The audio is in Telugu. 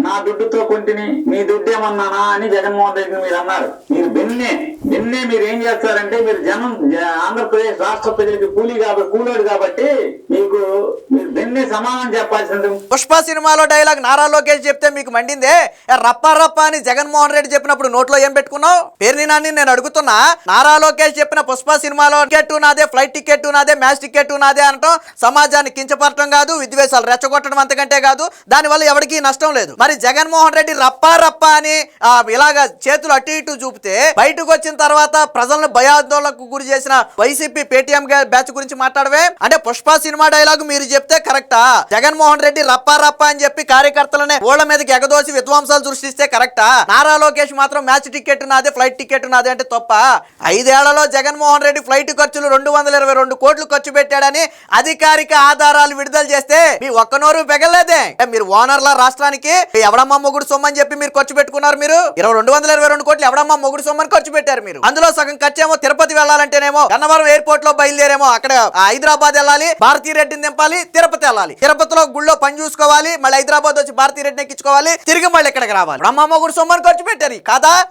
నా దుడ్డుతో కొంటిని మీ దుడ్డు ఏమన్నానా అని జగన్మోహన్ రెడ్డిని మీరు అన్నారు. మీరు నిన్నే మీరు ఏం చేస్తారంటే మీరు ఆంధ్రప్రదేశ్ రాష్ట్ర ప్రజలకి కూలోడు కాబట్టి మీరు నిన్నే సమాధానం చెప్పాల్సింది. పుష్ప సినిమాలో డైలాగ్ నారా లోకేష్ చెప్తే మీకు మండిందే, రప్ప రప్ప అని జగన్మోహన్ రెడ్డి చెప్పినప్పుడు నోట్లో ఏం పెట్టుకున్నావు? పేరుని నాని నేను అడుగుతున్నా, నారా లోకేష్ చెప్పిన పుష్ప సినిమాలో టికెట్ నాదే, ఫ్లైట్ టికెట్ నాదే, మ్యాచ్ టికెట్ నాదే అనటం సమాజాన్ని కించపరచడం కాదు, విద్వేషాలు రెచ్చగొట్టడం అంతకంటే కాదు, దానివల్ల ఎవరికీ నష్టం లేదు. మరి జగన్మోహన్ రెడ్డి రప్ప రప్ప అని ఇలాగా చేతులు అటు ఇటు చూపితే బయటకు వచ్చిన తర్వాత ప్రజలను భయాందోళనకు గురి చేసిన వైసీపీ పేటీఎం బ్యాచ్ గురించి మాట్లాడవే? అంటే పుష్ప సినిమా డైలాగ్ మీరు చెప్తే కరెక్టా? జగన్మోహన్ రెడ్డి రప్ప రప్ప అని చెప్పి కార్యకర్తలనే ఓళ్ల మీదకి ఎగదోసి విధ్వంసాలు సృష్టిస్తే కరెక్టా? నారా లోకేష్ మాత్రం మ్యాచ్ టికెట్ నాదే, ఫ్లైట్ టికెట్ నాదే అంటే తప్ప? 5 ఏళ్లలో జగన్మోహన్ రెడ్డి ఫ్లైట్ ఖర్చులు 222 కోట్లు ఖర్చు పెట్టాడని అధికారిక ఆధారాలు విడుదల చేస్తే మీ ఒక్క నోరు పెగలేదే. మీరు ఓనర్ల రాష్ట్రానికి ఎవడమ్మా మొగుడు సొమ్మని చెప్పి మీరు ఖర్చు పెట్టుకున్నారు. మీరు 222 కోట్లు ఎవడమ్మా మొగుడు సొమ్మని ఖర్చు పెట్టారు. మీరు అందులో సగం ఖర్చేమో తిరుపతి వెళ్ళాలంటేనేమో గన్నవరం ఎయిర్పోర్ట్ లో బయలుదేరేమో అక్కడ హైదరాబాద్ వెళ్ళాలి, భారతీ రెడ్డిని దింపాలి, తిరుపతి వెళ్ళాలి, తిరుపతిలో గుళ్ళో పని చూసుకోవాలి, మళ్ళీ హైదరాబాద్ వచ్చి భారతీ రెడ్డిని ఎక్కించుకోవాలి, తిరిగి మళ్ళీ ఇక్కడికి రావాలి. అమ్మ మొగుడు సొమ్మని ఖర్చు పెట్టారు కాదా?